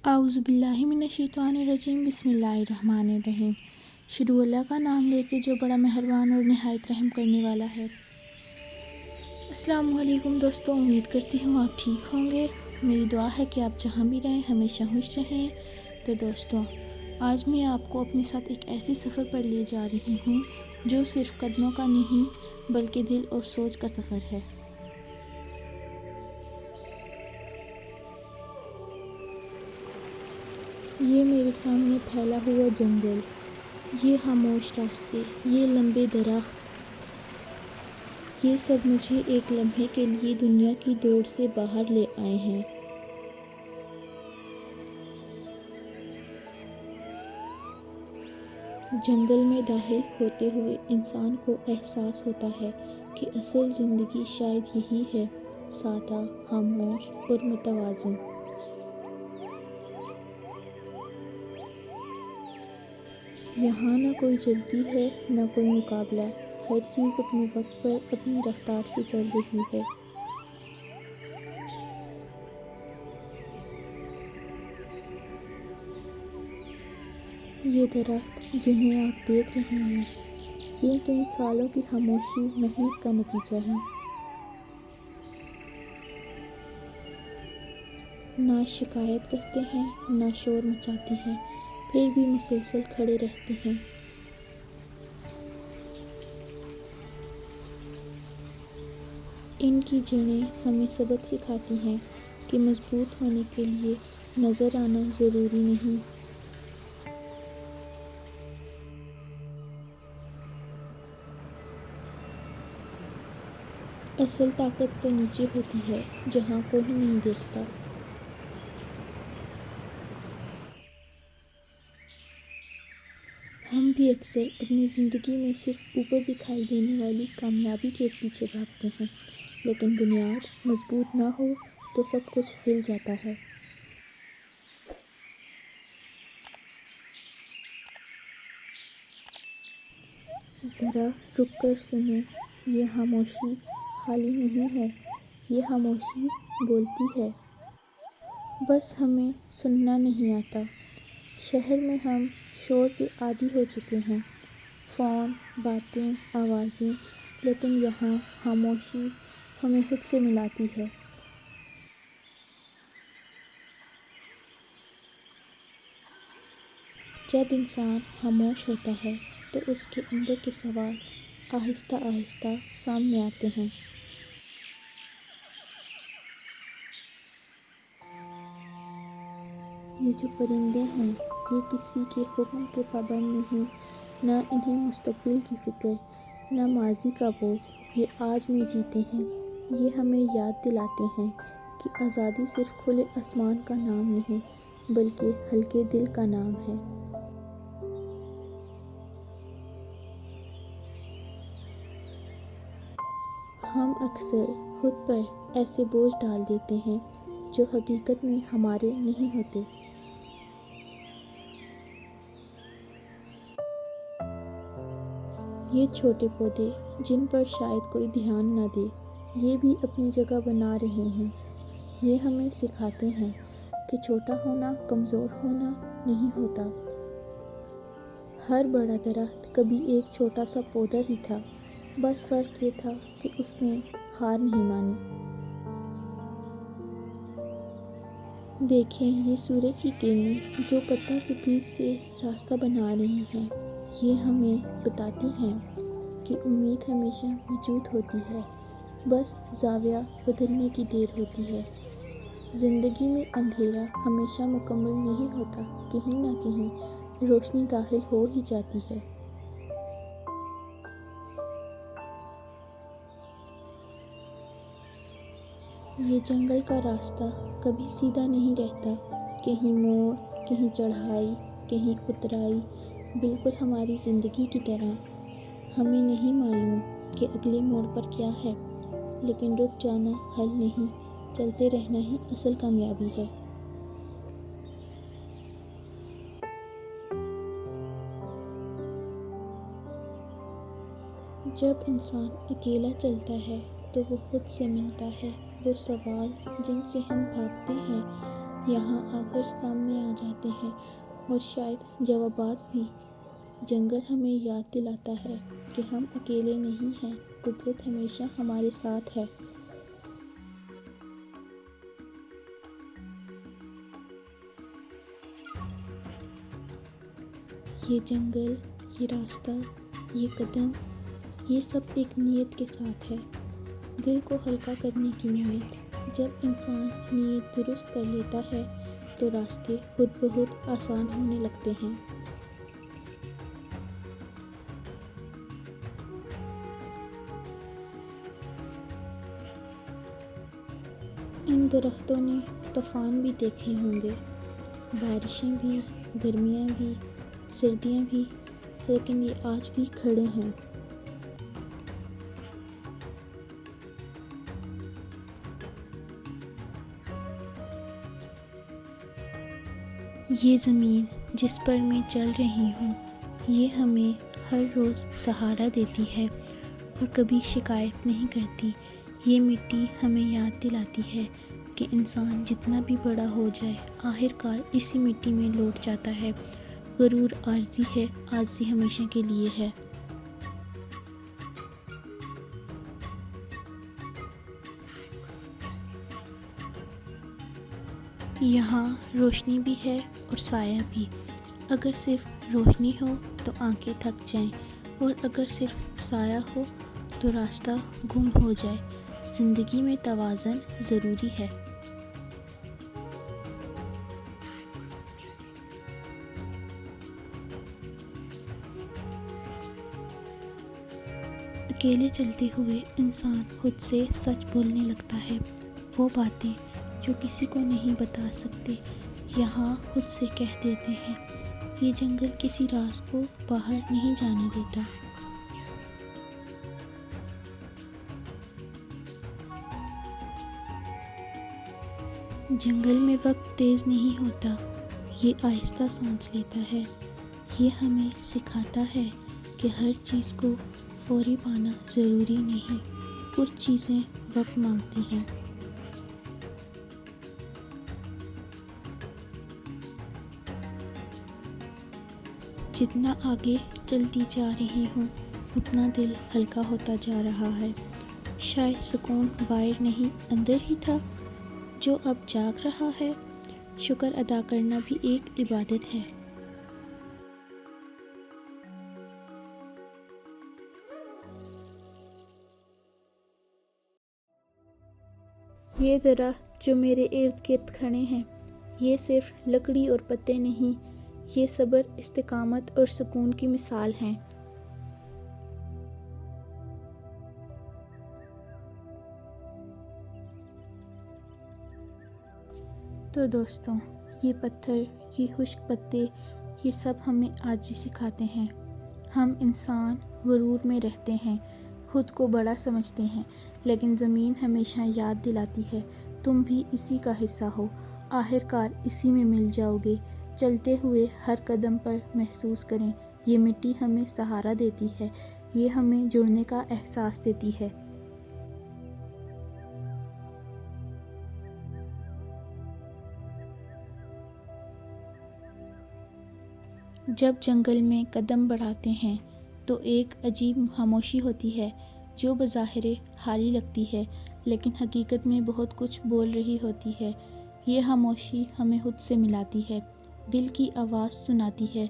आउज़ुबिल्लाहिमिनश्शैतानिर्रजीम बिस्मिल्लाहिर्रहमानिर्रहीम। शुरू अल्लाह का नाम लेके जो बड़ा मेहरबान और निहायत रहम करने वाला है। अस्सलामु अलैकुम दोस्तों, उम्मीद करती हूँ आप ठीक होंगे। मेरी दुआ है कि आप जहाँ भी रहें हमेशा खुश रहें। तो दोस्तों, आज मैं आपको अपने साथ एक ऐसी सफ़र पर ले जा रही हूँ जो सिर्फ़ कदमों का नहीं बल्कि दिल और सोच का सफ़र है। ये मेरे सामने फैला हुआ जंगल, ये खामोश रास्ते, ये लंबे दरख्त, ये सब मुझे एक लम्हे के लिए दुनिया की दौड़ से बाहर ले आए हैं। जंगल में दाखिल होते हुए इंसान को एहसास होता है कि असल ज़िंदगी शायद यही है, सादा, खामोश और मुतवाज़िन। यहाँ न कोई जल्दी है, न कोई मुकाबला। हर चीज़ अपने वक्त पर अपनी रफ्तार से चल रही है। ये दरख्त जिन्हें आप देख रहे हैं, ये कई सालों की खामोशी मेहनत का नतीजा है। ना शिकायत करते हैं, ना शोर मचाते हैं, फिर भी मुसलसल खड़े रहते हैं। इनकी जड़ें हमें सबक सिखाती हैं कि मजबूत होने के लिए नज़र आना ज़रूरी नहीं। असल ताकत तो नीचे होती है, जहाँ कोई नहीं देखता। हम भी अक्सर अपनी ज़िंदगी में सिर्फ ऊपर दिखाई देने वाली कामयाबी के पीछे भागते हैं, लेकिन बुनियाद मजबूत ना हो तो सब कुछ हिल जाता है। ज़रा रुक कर सुने, ये खामोशी खाली नहीं है, ये खामोशी बोलती है। बस हमें सुनना नहीं आता। शहर में हम शोर के आदी हो चुके हैं, फ़ोन, बातें, आवाज़ें, लेकिन यहाँ खामोशी हमें खुद से मिलाती है। जब इंसान खामोश होता है तो उसके अंदर के सवाल आहिस्ता आहिस्ता सामने आते हैं। ये जो परिंदे हैं, ये किसी के हुक्म के पाबंद नहीं, ना इन्हें मुस्तकबिल की फ़िक्र, ना माजी का बोझ। ये आज में जीते हैं। ये हमें याद दिलाते हैं कि आज़ादी सिर्फ खुले आसमान का नाम नहीं बल्कि हल्के दिल का नाम है। हम अक्सर खुद पर ऐसे बोझ डाल देते हैं जो हकीकत में हमारे नहीं होते। ये छोटे पौधे जिन पर शायद कोई ध्यान न दे, ये भी अपनी जगह बना रहे हैं। ये हमें सिखाते हैं कि छोटा होना कमज़ोर होना नहीं होता। हर बड़ा दरख्त कभी एक छोटा सा पौधा ही था, बस फ़र्क ये था कि उसने हार नहीं मानी। देखें, ये सूरज की किरणें जो पत्तों के बीच से रास्ता बना रही हैं, ये हमें बताती हैं कि उम्मीद हमेशा मौजूद होती है, बस ज़ाविया बदलने की देर होती है। ज़िंदगी में अंधेरा हमेशा मुकम्मल नहीं होता, कहीं ना कहीं रोशनी दाखिल हो ही जाती है। ये जंगल का रास्ता कभी सीधा नहीं रहता, कहीं मोड़, कहीं चढ़ाई, कहीं उतराई, बिल्कुल हमारी ज़िंदगी की तरह। हमें नहीं मालूम कि अगले मोड़ पर क्या है, लेकिन रुक जाना हल नहीं, चलते रहना ही असल कामयाबी है। जब इंसान अकेला चलता है तो वो खुद से मिलता है। वो सवाल जिनसे हम भागते हैं यहाँ आकर सामने आ जाते हैं और शायद जवाबात भी। जंगल हमें याद दिलाता है कि हम अकेले नहीं हैं, कुदरत हमेशा हमारे साथ है। ये जंगल, ये रास्ता, ये कदम, ये सब एक नीयत के साथ है, दिल को हल्का करने की नीयत। जब इंसान नीयत दुरुस्त कर लेता है तो रास्ते खुद ब खुद आसान होने लगते हैं। इन दरख्तों ने तूफान भी देखे होंगे, बारिशें भी, गर्मियाँ भी, सर्दियाँ भी, लेकिन ये आज भी खड़े हैं। ये ज़मीन जिस पर मैं चल रही हूँ, ये हमें हर रोज़ सहारा देती है और कभी शिकायत नहीं करती। ये मिट्टी हमें याद दिलाती है कि इंसान जितना भी बड़ा हो जाए, आखिरकार इसी मिट्टी में लौट जाता है। गुरूर आर्जी है, आर्जी हमेशा के लिए है। यहाँ रोशनी भी है और साया भी। अगर सिर्फ रोशनी हो तो आंखें थक जाएं, और अगर सिर्फ साया हो तो रास्ता गुम हो जाए। ज़िंदगी में तवाज़ुन ज़रूरी है। अकेले चलते हुए इंसान खुद से सच बोलने लगता है, वो बातें जो किसी को नहीं बता सकते, यहाँ खुद से कह देते हैं। ये जंगल किसी राज को बाहर नहीं जाने देता। जंगल में वक्त तेज़ नहीं होता, ये आहिस्ता सांस लेता है। ये हमें सिखाता है कि हर चीज़ को फौरी पाना ज़रूरी नहीं, कुछ चीज़ें वक्त मांगती हैं। जितना आगे चलती जा रही हूँ, उतना दिल हल्का होता जा रहा है। शायद सुकून बाहर नहीं, अंदर ही था, जो अब जाग रहा है। शुक्र अदा करना भी एक इबादत है। ये दरख्त जो मेरे इर्द गिर्द खड़े हैं, ये सिर्फ लकड़ी और पत्ते नहीं, ये सब्र, इस्तिकामत और सुकून की मिसाल हैं। तो दोस्तों, ये पत्थर, ये खुश्क पत्ते, ये सब हमें आजी सिखाते हैं। हम इंसान गुरूर में रहते हैं, खुद को बड़ा समझते हैं, लेकिन ज़मीन हमेशा याद दिलाती है, तुम भी इसी का हिस्सा हो, आखिरकार इसी में मिल जाओगे। चलते हुए हर कदम पर महसूस करें, ये मिट्टी हमें सहारा देती है, ये हमें जुड़ने का एहसास देती है। जब जंगल में कदम बढ़ाते हैं तो एक अजीब खामोशी होती है, जो बज़ाहिर खाली लगती है, लेकिन हकीकत में बहुत कुछ बोल रही होती है। ये खामोशी हमें खुद से मिलाती है, दिल की आवाज़ सुनाती है।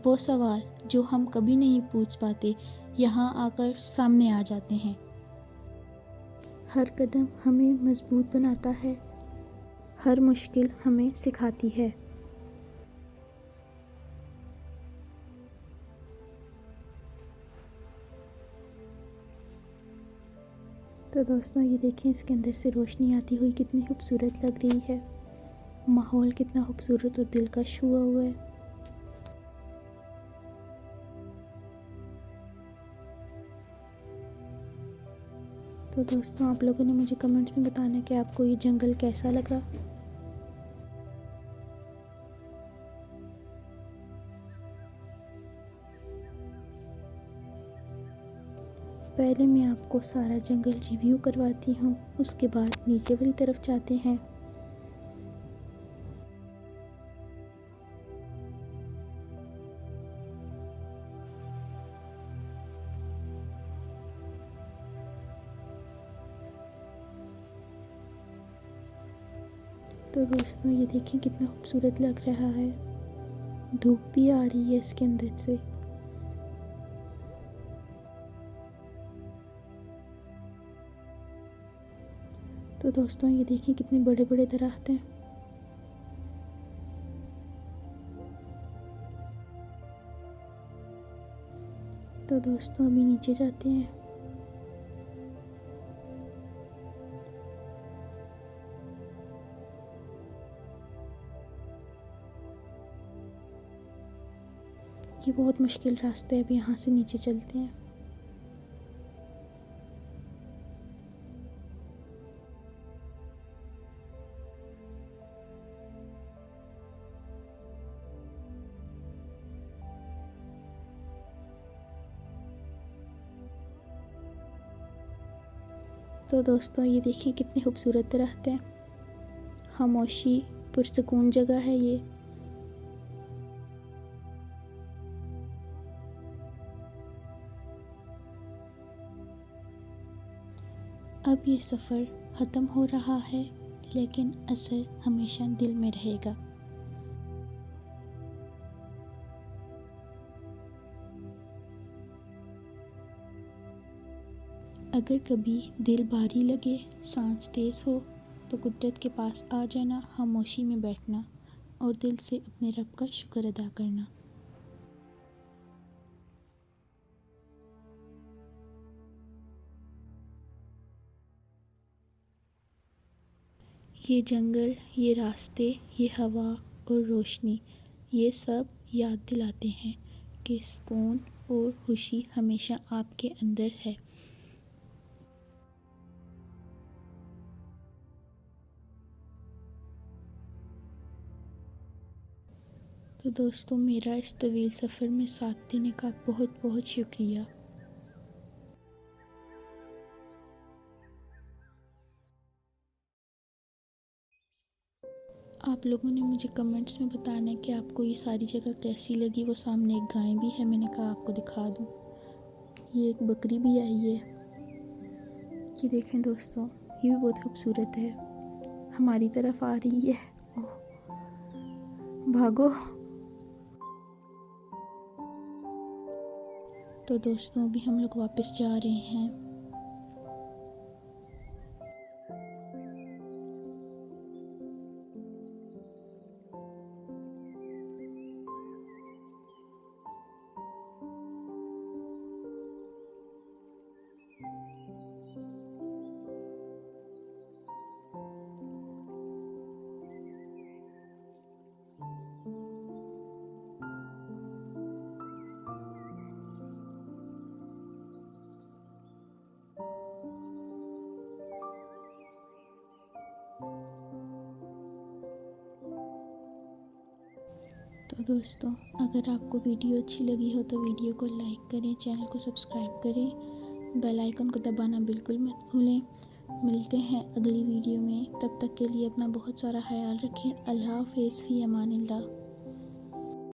वो सवाल जो हम कभी नहीं पूछ पाते, यहाँ आकर सामने आ जाते हैं। हर कदम हमें मजबूत बनाता है, हर मुश्किल हमें सिखाती है। तो दोस्तों, ये देखें, इसके अंदर से रोशनी आती हुई कितनी खूबसूरत लग रही है। माहौल कितना खूबसूरत और दिलकश हुआ हुआ है। तो दोस्तों, आप लोगों ने मुझे कमेंट्स में बताना कि आपको ये जंगल कैसा लगा। पहले मैं आपको सारा जंगल रिव्यू करवाती हूँ, उसके बाद नीचे वाली तरफ जाते हैं। तो दोस्तों ये देखिए कितना खूबसूरत लग रहा है। धूप भी आ रही है इसके अंदर से। तो दोस्तों ये देखिए कितने बड़े बड़े दरख्त हैं। तो दोस्तों अभी नीचे जाते हैं। ये बहुत मुश्किल रास्ता है, अब यहाँ से नीचे चलते हैं। तो दोस्तों ये देखिए कितने खूबसूरत दरख्त हैं। खामोशी पुरसकून जगह है ये। अब ये सफ़र ख़त्म हो रहा है, लेकिन असर हमेशा दिल में रहेगा। अगर कभी दिल भारी लगे, सांस तेज़ हो, तो कुदरत के पास आ जाना, खामोशी में बैठना और दिल से अपने रब का शुक्र अदा करना। ये जंगल, ये रास्ते, ये हवा और रोशनी, ये सब याद दिलाते हैं कि सुकून और खुशी हमेशा आपके अंदर है। तो दोस्तों मेरा इस तवील सफ़र में साथ देने का बहुत बहुत शुक्रिया। आप लोगों ने मुझे कमेंट्स में बताना है कि आपको ये सारी जगह कैसी लगी। वो सामने एक गाय भी है, मैंने कहा आपको दिखा दूँ। ये एक बकरी भी आई है। ये देखें दोस्तों, ये भी बहुत खूबसूरत है, हमारी तरफ आ रही है। ओह भागो। तो दोस्तों अभी हम लोग वापस जा रहे हैं। तो दोस्तों अगर आपको वीडियो अच्छी लगी हो तो वीडियो को लाइक करें, चैनल को सब्सक्राइब करें, बेल आइकन को दबाना बिल्कुल मत भूलें। मिलते हैं अगली वीडियो में, तब तक के लिए अपना बहुत सारा ख्याल रखें। अल्लाह हाफ़िज़, फ़ी अमानिल्लाह।